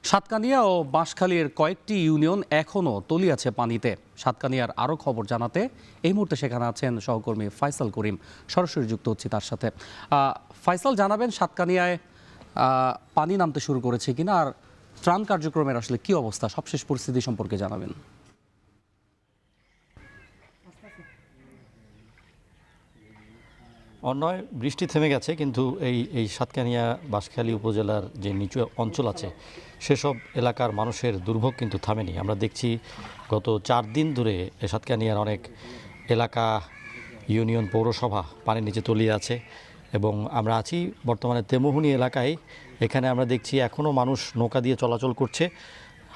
সাতকানিয়া ও বাঁশখালীর কয়েকটি ইউনিয়ন এখনও তলিয়ে আছে পানিতে। সাতকানিয়ার আরও খবর জানাতে এই মুহূর্তে সেখানে আছেন সহকর্মী ফাইসাল করিম। সরাসরি যুক্ত হচ্ছি তার সাথে। ফাইসাল, জানাবেন সাতকানিয়ায় পানি নামতে শুরু করেছে কিনা, আর ত্রাণ কার্যক্রমের আসলে কি অবস্থা, সবশেষ পরিস্থিতি সম্পর্কে জানাবেন। অন্যয় বৃষ্টি থেমে গেছে, কিন্তু এই সাতকানিয়া বাঁশখালী উপজেলার যে নিচু অঞ্চল আছে সেসব এলাকার মানুষের দুর্ভোগ কিন্তু থামেনি। আমরা দেখছি গত 4 দিন ধরে সাতকানিয়ার অনেক এলাকা, ইউনিয়ন, পৌরসভা পানির নিচে তলিয়ে আছে। এবং আমরা আছি বর্তমানে তেমুহুনি এলাকায়। এখানে আমরা দেখছি এখনও মানুষ নৌকা দিয়ে চলাচল করছে।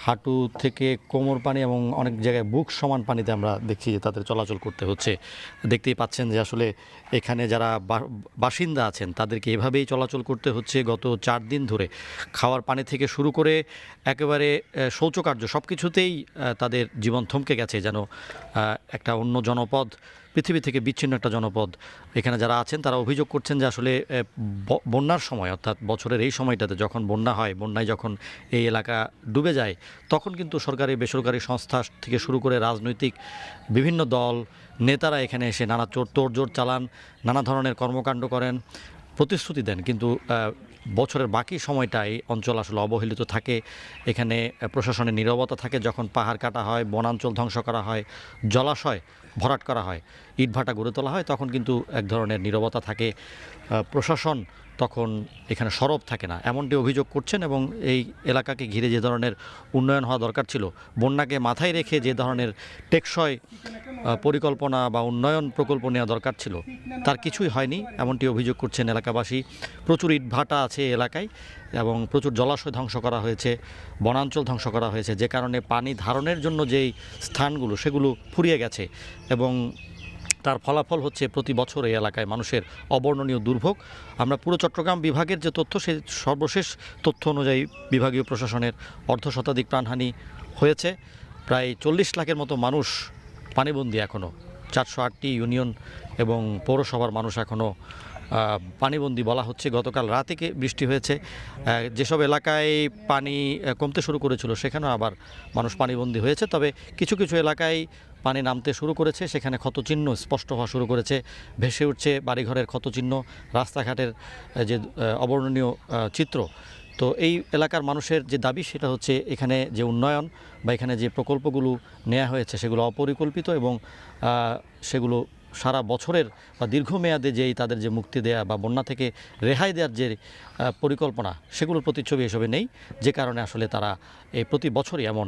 হাঁটু থেকে কোমর পানি এবং অনেক জায়গায় বুক সমান পানিতে আমরা দেখছি যে তাদের চলাচল করতে হচ্ছে। দেখতেই পাচ্ছেন যে আসলে এখানে যারা বাসিন্দা আছেন তাদেরকে এভাবেই চলাচল করতে হচ্ছে গত 4 দিন ধরে। খাওয়ার পানি থেকে শুরু করে একেবারে শৌচকার্য সব কিছুতেই তাদের জীবন থমকে গেছে, যেন একটা অন্য জনপদ, পৃথিবী থেকে বিচ্ছিন্ন একটা জনপদ। এখানে যারা আছেন তারা অভিযোগ করছেন যে আসলে বন্যার সময়, অর্থাৎ বছরের এই সময়টাতে যখন বন্যা হয়, বন্যায় যখন এই এলাকা ডুবে যায়, তখন কিন্তু সরকারি বেসরকারি সংস্থা থেকে শুরু করে রাজনৈতিক বিভিন্ন দল, নেতারা এখানে এসে নানা তোড়জোড় চালান, নানা ধরনের কর্মকাণ্ড করেন, প্রতিশ্রুতি দেন, কিন্তু বছরের বাকি সময়টা এই অঞ্চল আসলে অবহেলিত থাকে। এখানে প্রশাসনের নীরবতা থাকে। যখন পাহাড় কাটা হয়, বনাঞ্চল ধ্বংস করা হয়, জলাশয় ভরাট করা হয়, ইটভাটা গড়ে তোলা হয়, তখন কিন্তু এক ধরনের নীরবতা থাকে। প্রশাসন তখন এখানে সরব থাকে না, এমনটি অভিযোগ করছেন। এবং এই এলাকাকে ঘিরে যে ধরনের উন্নয়ন হওয়া দরকার ছিল, বন্যাকে মাথায় রেখে যে ধরনের টেকসই পরিকল্পনা বা উন্নয়ন প্রকল্প নেওয়া দরকার ছিল, তার কিছুই হয়নি, এমনটি অভিযোগ করছেন এলাকাবাসী। প্রচুর ইটভাটা আছে এলাকায় এবং প্রচুর জলাশয় ধ্বংস করা হয়েছে, বনাঞ্চল ধ্বংস করা হয়েছে, যে কারণে পানি ধারণের জন্য যেই স্থানগুলো সেগুলো ফুরিয়ে গেছে। এবং তার ফলাফল হচ্ছে প্রতি বছর এই এলাকায় মানুষের অবর্ণনীয় দুর্ভোগ। আমরা পুরো চট্টগ্রাম বিভাগের যে তথ্য, সেই সর্বশেষ তথ্য অনুযায়ী বিভাগীয় প্রশাসনের অর্ধশতাধিক প্রাণহানি হয়েছে। প্রায় 40 লাখের মতো মানুষ পানিবন্দী এখনও। 408টি ইউনিয়ন এবং পৌরসভার মানুষ এখনও পানিবন্দী বলা হচ্ছে। গতকাল রাতে বৃষ্টি হয়েছে, যেসব এলাকায় পানি কমতে শুরু করেছিল সেখানেও আবার মানুষ পানিবন্দী হয়েছে। তবে কিছু কিছু এলাকায় পানি নামতে শুরু করেছে, সেখানে ক্ষতচিহ্ন স্পষ্ট হওয়া শুরু করেছে, ভেসে উঠছে বাড়িঘরের ক্ষতচিহ্ন, রাস্তাঘাটের যে অবর্ণনীয় চিত্র। তো এই এলাকার মানুষের যে দাবি, সেটা হচ্ছে এখানে যে উন্নয়ন বা এখানে যে প্রকল্পগুলো নেওয়া হয়েছে সেগুলো অপরিকল্পিত, এবং সেগুলো সারা বছরের বা দীর্ঘমেয়াদে যেই তাদের যে মুক্তি দেয়া বা বন্যা থেকে রেহাই দেওয়ার যে পরিকল্পনা, সেগুলোর প্রতিচ্ছবি এসবে নেই, যে কারণে আসলে তারা এই প্রতি বছরই এমন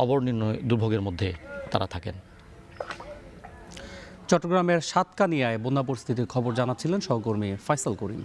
অবর্ণনীয় দুর্ভোগের মধ্যে তারা থাকেন। চট্টগ্রামের সাতকানিয়ায় বন্যা পরিস্থিতির খবর জানাচ্ছিলেন সহকর্মী ফাইসাল করিম।